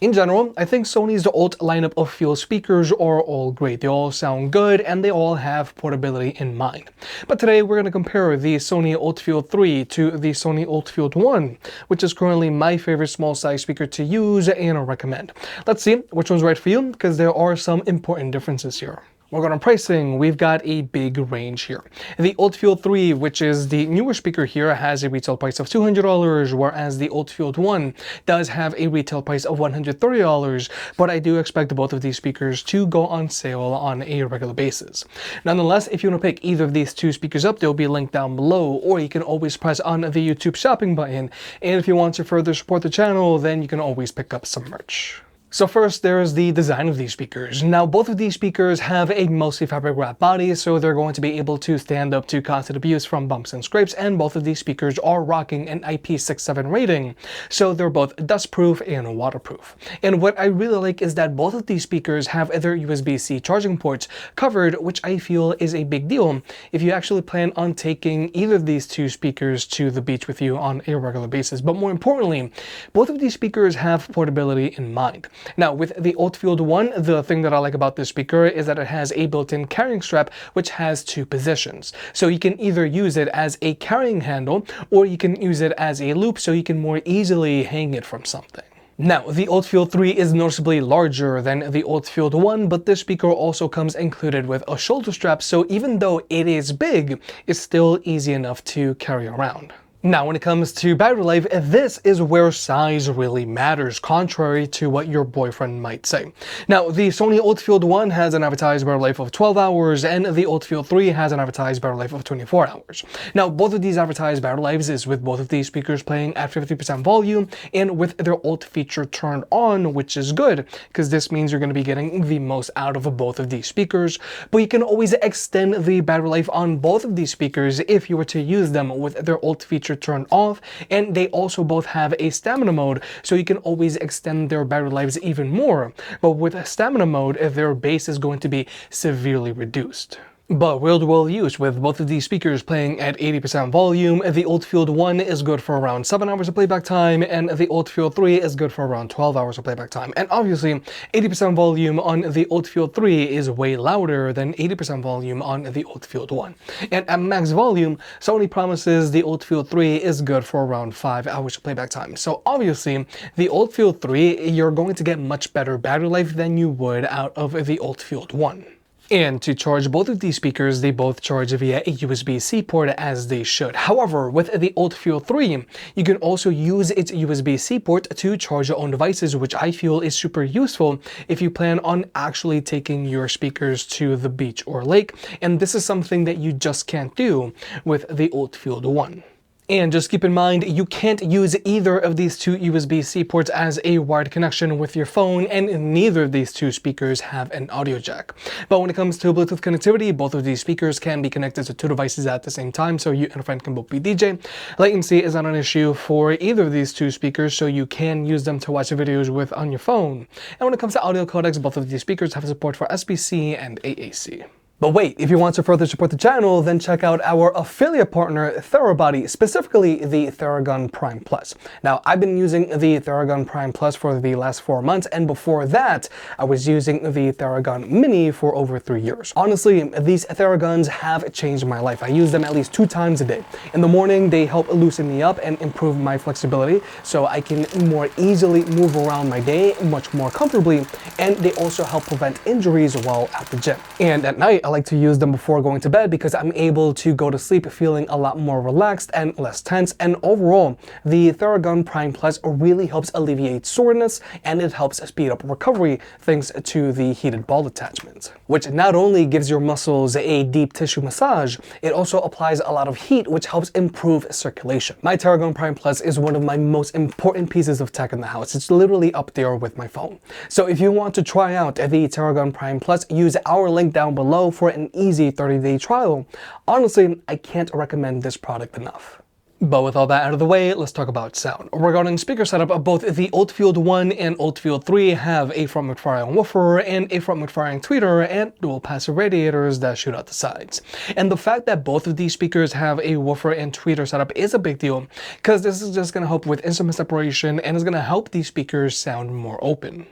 In general, I think Sony's ULT lineup of field speakers are all great. They all sound good and they all have portability in mind. But today we're going to compare the Sony ULT Field 3 to the Sony ULT Field 1, which is currently my favorite small size speaker to use and recommend. Let's see which one's right for you, because there are some important differences here. We're going on pricing. We've got a big range here. The ULT Field 3, which is the newer speaker here, has a retail price of $200, whereas the ULT Field 1 does have a retail price of $130, but I do expect both of these speakers to go on sale on a regular basis. Nonetheless, if you want to pick either of these two speakers up, they'll be linked down below, or you can always press on the YouTube shopping button, and if you want to further support the channel, then you can always pick up some merch. So first, there's the design of these speakers. Now, both of these speakers have a mostly fabric wrap body, so they're going to be able to stand up to constant abuse from bumps and scrapes, and both of these speakers are rocking an IP67 rating, so they're both dustproof and waterproof. And what I really like is that both of these speakers have their USB-C charging ports covered, which I feel is a big deal if you actually plan on taking either of these two speakers to the beach with you on a regular basis. But more importantly, both of these speakers have portability in mind. Now, with the ULT Field 1, the thing that I like about this speaker is that it has a built-in carrying strap which has two positions. So you can either use it as a carrying handle, or you can use it as a loop so you can more easily hang it from something. Now, the ULT Field 3 is noticeably larger than the ULT Field 1, but this speaker also comes included with a shoulder strap, so even though it is big, it's still easy enough to carry around. Now, when it comes to battery life, this is where size really matters, contrary to what your boyfriend might say. Now, the Sony ULT Field 1 has an advertised battery life of 12 hours, and the ULT Field 3 has an advertised battery life of 24 hours. Now, both of these advertised battery lives is with both of these speakers playing at 50% volume and with their ULT feature turned on, which is good, because this means you're going to be getting the most out of both of these speakers. But you can always extend the battery life on both of these speakers if you were to use them with their ULT feature turned off, and they also both have a stamina mode, so you can always extend their battery lives even more. But with a stamina mode, their base is going to be severely reduced. But real-world use, with both of these speakers playing at 80% volume, the ULT Field 1 is good for around 7 hours of playback time, and the ULT Field 3 is good for around 12 hours of playback time. And obviously, 80% volume on the ULT Field 3 is way louder than 80% volume on the ULT Field 1. And at max volume, Sony promises the ULT Field 3 is good for around 5 hours of playback time. So obviously, the ULT Field 3, you're going to get much better battery life than you would out of the ULT Field 1. And to charge both of these speakers, they both charge via a USB-C port, as they should. However, with the ULT Field 3, you can also use its USB-C port to charge your own devices, which I feel is super useful if you plan on actually taking your speakers to the beach or lake. And this is something that you just can't do with the ULT Field 1. And just keep in mind, you can't use either of these two USB-C ports as a wired connection with your phone, and neither of these two speakers have an audio jack. But when it comes to Bluetooth connectivity, both of these speakers can be connected to two devices at the same time, so you and a friend can both be DJ. Latency is not an issue for either of these two speakers, so you can use them to watch videos with on your phone. And when it comes to audio codecs, both of these speakers have support for SBC and AAC. But wait, if you want to further support the channel, then check out our affiliate partner, TheraBody, specifically the Theragun Prime Plus. Now, I've been using the Theragun Prime Plus for the last 4 months, and before that, I was using the Theragun Mini for over 3 years. Honestly, these Theraguns have changed my life. I use them at least 2 times a day. In the morning, they help loosen me up and improve my flexibility, so I can more easily move around my day much more comfortably, and they also help prevent injuries while at the gym. And at night, I like to use them before going to bed because I'm able to go to sleep feeling a lot more relaxed and less tense. And overall, the Theragun Prime Plus really helps alleviate soreness, and it helps speed up recovery thanks to the heated ball attachment, which not only gives your muscles a deep tissue massage, it also applies a lot of heat, which helps improve circulation. My Theragun Prime Plus is one of my most important pieces of tech in the house. It's literally up there with my phone. So if you want to try out the Theragun Prime Plus, use our link down below for an easy 30-day trial. Honestly, I can't recommend this product enough. But with all that out of the way, let's talk about sound. Regarding speaker setup, both the ULT 1 and ULT 3 have a front mid-firing woofer and a front mid-firing tweeter and dual passive radiators that shoot out the sides. And the fact that both of these speakers have a woofer and tweeter setup is a big deal, because this is just going to help with instrument separation and is going to help these speakers sound more open.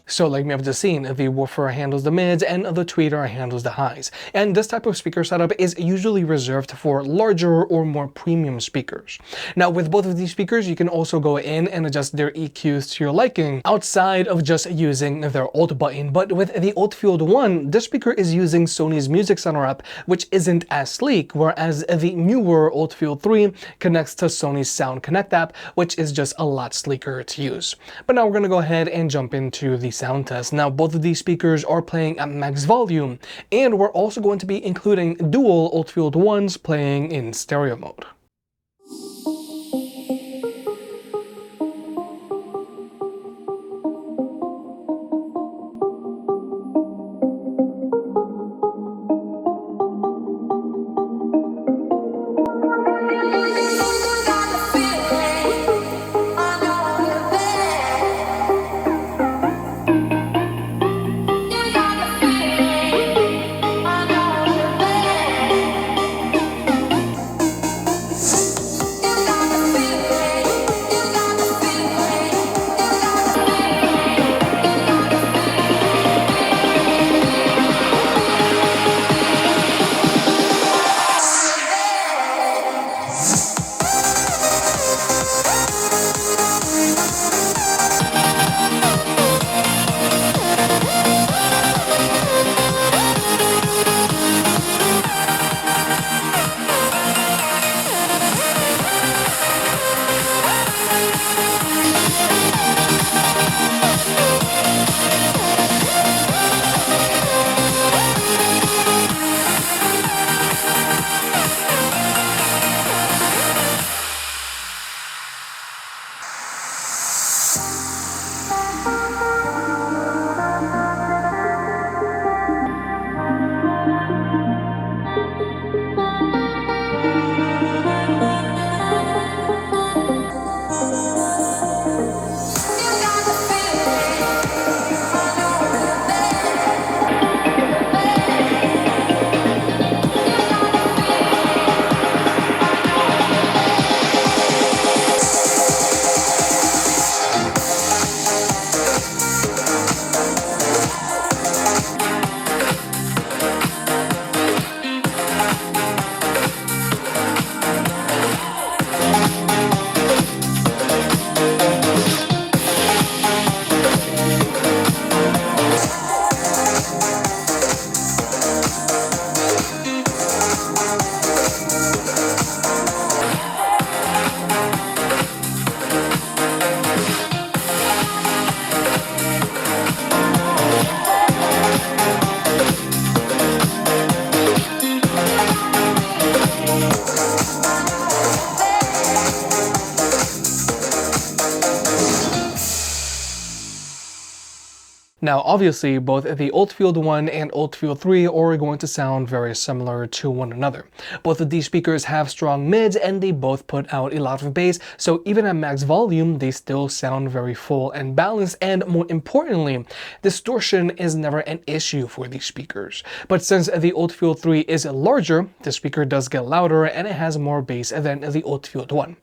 So like we have just seen, the woofer handles the mids and the tweeter handles the highs. And this type of speaker setup is usually reserved for larger or more premium speakers. Now with both of these speakers, you can also go in and adjust their EQs to your liking outside of just using their Alt button. But with the ULT 1, this speaker is using Sony's Music Center app, which isn't as sleek, whereas the newer ULT 3 connects to Sony's Sound Connect app, which is just a lot sleeker to use. But now we're going to go ahead and jump into the sound test. Now both of these speakers are playing at max volume, and we're also going to be including dual ULT 1s playing in stereo mode. Now obviously both the ULT 1 and ULT 3 are going to sound very similar to one another. Both of these speakers have strong mids and they both put out a lot of bass, so even at max volume they still sound very full and balanced, and more importantly, distortion is never an issue for these speakers. But since the ULT 3 is larger, the speaker does get louder and it has more bass than the ULT 1.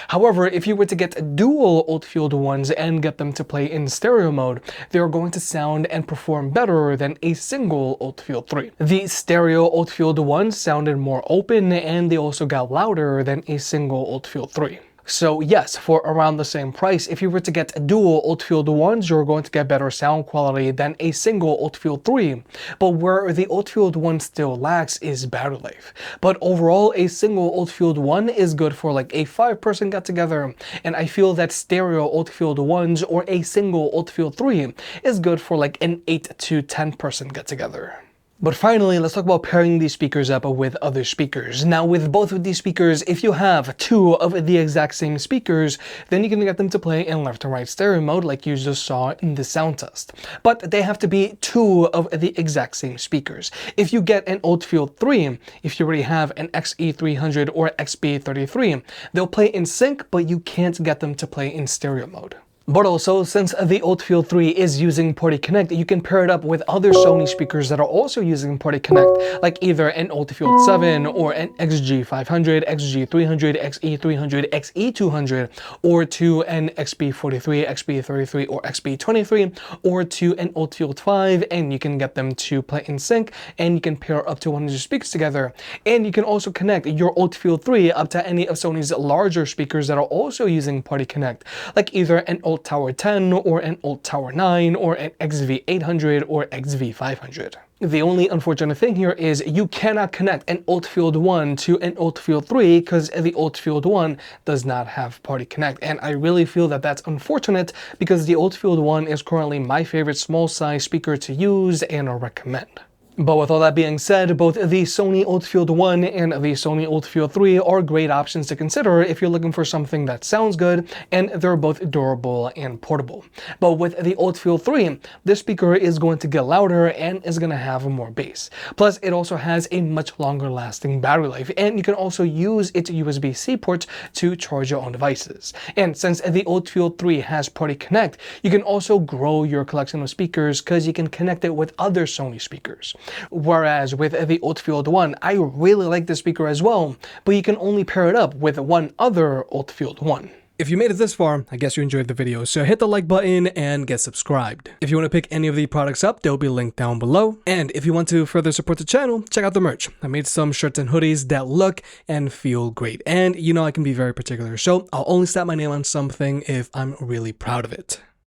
However, if you were to get dual ULT 1s and get them to play in stereo mode, they are going to sound and perform better than a single ULT 3. The stereo ULT 1s sounded more open and they also got louder than a single ULT 3. So yes, for around the same price, if you were to get dual ULT-Field 1s, you're going to get better sound quality than a single ULT-Field 3. But where the ULT-Field 1 still lacks is battery life. But overall, a single ULT-Field 1 is good for like a 5-person get-together, and I feel that stereo ULT-Field 1s or a single ULT-Field 3 is good for like an 8 to 10-person get-together. But finally, let's talk about pairing these speakers up with other speakers. Now, with both of these speakers, if you have two of the exact same speakers, then you can get them to play in left and right stereo mode like you just saw in the sound test. But they have to be two of the exact same speakers. If you get an ULT-Field 3, if you already have an XE300 or XB33, they'll play in sync, but you can't get them to play in stereo mode. But also, since the ULT-Field 3 is using Party Connect, you can pair it up with other Sony speakers that are also using Party Connect, like either an ULT-Field 7 or an XG500, XG300, XE300, XE200, or to an XB43, XB33, or XB23, or to an ULT-Field 5, and you can get them to play in sync, and you can pair up to 100 speakers together. And you can also connect your ULT-Field 3 up to any of Sony's larger speakers that are also using Party Connect, like either an ULT Tower 10 or an ULT Tower 9 or an XV800 or XV500. The only unfortunate thing here is you cannot connect an ULT-Field 1 to an ULT-Field 3 because the ULT-Field 1 does not have Party Connect, and I really feel that that's unfortunate because the ULT-Field 1 is currently my favorite small size speaker to use and recommend. But with all that being said, both the Sony ULT-Field 1 and the Sony ULT-Field 3 are great options to consider if you're looking for something that sounds good, and they're both durable and portable. But with the ULT-Field 3, this speaker is going to get louder and is going to have more bass. Plus, it also has a much longer lasting battery life, and you can also use its USB-C port to charge your own devices. And since the ULT-Field 3 has Party Connect, you can also grow your collection of speakers because you can connect it with other Sony speakers. Whereas with the ULT-Field 1, I really like this speaker as well, but you can only pair it up with one other ULT-Field 1. If you made it this far, I guess you enjoyed the video, so hit the like button and get subscribed. If you want to pick any of the products up, they'll be linked down below. And if you want to further support the channel, check out the merch. I made some shirts and hoodies that look and feel great. And you know I can be very particular, so I'll only slap my name on something if I'm really proud of it.